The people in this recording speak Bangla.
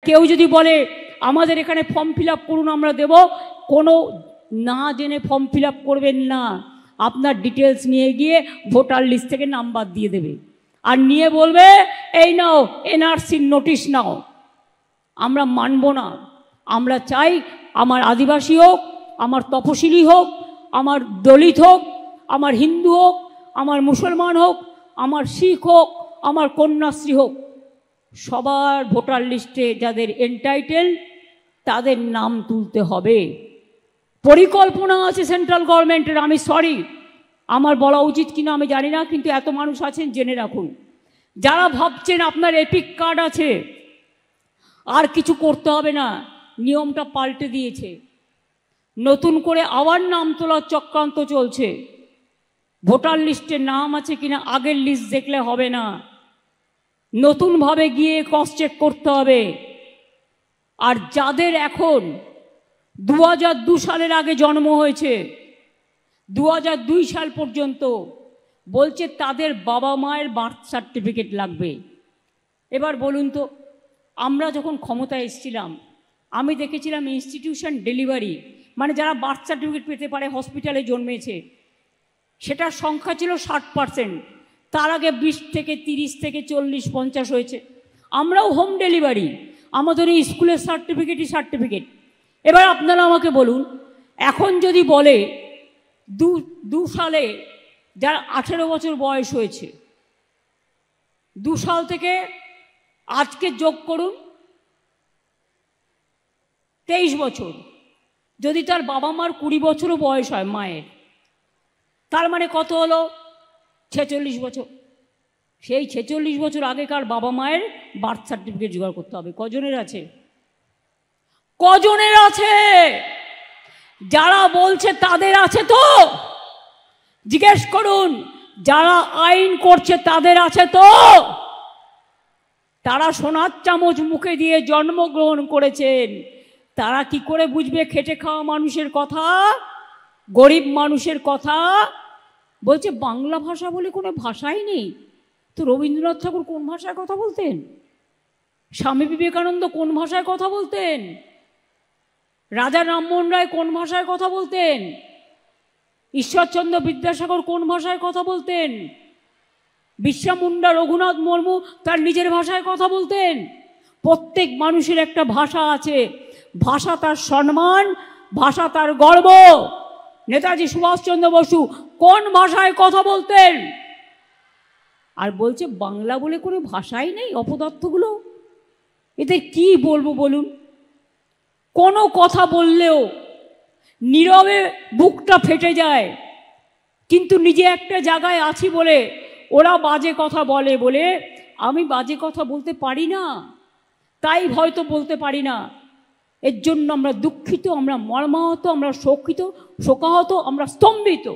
কেউ যদি বলে আমাদের এখানে ফর্ম ফিল আপ করুন আমরা দেব, কোনো না জেনে ফর্ম ফিল আপ করবেন না। আপনার ডিটেলস নিয়ে গিয়ে ভোটার লিস্ট থেকে নাম্বার দিয়ে দেবে আর নিয়ে বলবে এই নাও এনআরসির নোটিশ নাও। আমরা মানব না। আমরা চাই আমার আদিবাসী হোক, আমার তপশিলি হোক, আমার দলিত হোক, আমার হিন্দু হোক, আমার মুসলমান হোক, আমার শিখ হোক, আমার কন্যাশ্রী হোক, সবার ভোটার লিস্টে যাদের এনটাইটেল তাদের নাম তুলতে হবে। পরিকল্পনা আছে সেন্ট্রাল গভর্নমেন্টের। আমি সরি, আমার বলা উচিত কিনা আমি জানি না, কিন্তু এত মানুষ আছেন জেনে রাখুন। যারা ভাবছেন আপনার এপিক কার্ড আছে আর কিছু করতে হবে না, নিয়মটা পাল্টে দিয়েছে। নতুন করে আবার নাম তোলার চক্রান্ত চলছে। ভোটার লিস্টে নাম আছে কিনা আগের লিস্ট দেখলে হবে না, নতুনভাবে গিয়ে ক্রস চেক করতে হবে। আর যাদের এখন 2002 সালের আগে জন্ম হয়েছে, 2002 সাল পর্যন্ত বলছে তাদের বাবা মায়ের বার্থ সার্টিফিকেট লাগবে। এবার বলুন তো, আমরা যখন ক্ষমতায় এসেছিলাম আমি দেখেছিলাম ইনস্টিটিউশন ডেলিভারি, মানে যারা বার্থ সার্টিফিকেট পেতে পারে হসপিটালে জন্মেছে, সেটার সংখ্যা ছিল 60%। তার আগে 20 থেকে 30 থেকে 40 50 হয়েছে। আমরাও হোম ডেলিভারি, আমাদের এই স্কুলের সার্টিফিকেট। এবার আপনারা আমাকে বলুন, এখন যদি বলে 2 সালে যার 18 বছর বয়স হয়েছে, 2 সাল থেকে আজকে যোগ করুন 23 বছর, যদি তার বাবা মার 20 বছরও বয়স হয় মায়ের, তার মানে কত হলো? 46 বছর। সেই 46 বছর আগেকার বাবা মায়ের বার্থ সার্টিফিকেট জোগাড় করতে হবে। কজনের আছে? কজনের আছে? যারা বলছে তাদের আছে তো? জিজ্ঞেস করুন। যারা আইন করছে তাদের আছে তো? তারা সোনার চামচ মুখে দিয়ে জন্মগ্রহণ করেছেন, তারা কি করে বুঝবে খেটে খাওয়া মানুষের কথা, গরিব মানুষের কথা? বলছে বাংলা ভাষা বলে কোনো ভাষাই নেই। তো রবীন্দ্রনাথ ঠাকুর কোন ভাষায় কথা বলতেন? স্বামী বিবেকানন্দ কোন ভাষায় কথা বলতেন? রাজা রামমোহন রায় কোন ভাষায় কথা বলতেন? ঈশ্বরচন্দ্র বিদ্যাসাগর কোন ভাষায় কথা বলতেন? বিরসা মুন্ডা, রঘুনাথ মুর্মু তার নিজের ভাষায় কথা বলতেন। প্রত্যেক মানুষের একটা ভাষা আছে, ভাষা তার সম্মান, ভাষা তার গর্ব। নেতাজি সুভাষচন্দ্র বসু কোন ভাষায় কথা বলতেন? আর বলছে বাংলা বলে কোনো ভাষাই নেই। অপদার্থগুলো, এদের কি বলবো বলুন? কোনো কথা বললেও নীরবে বুকটা ফেটে যায়, কিন্তু নিজে একটা জায়গায় আছি বলে ওরা বাজে কথা বলে বলে আমি বাজে কথা বলতে পারি না, তাই হয়তো বলতে পারি না। এর জন্য আমরা দুঃখিত, আমরা মর্মাহত, আমরা শোকাহত, আমরা স্তম্ভিত।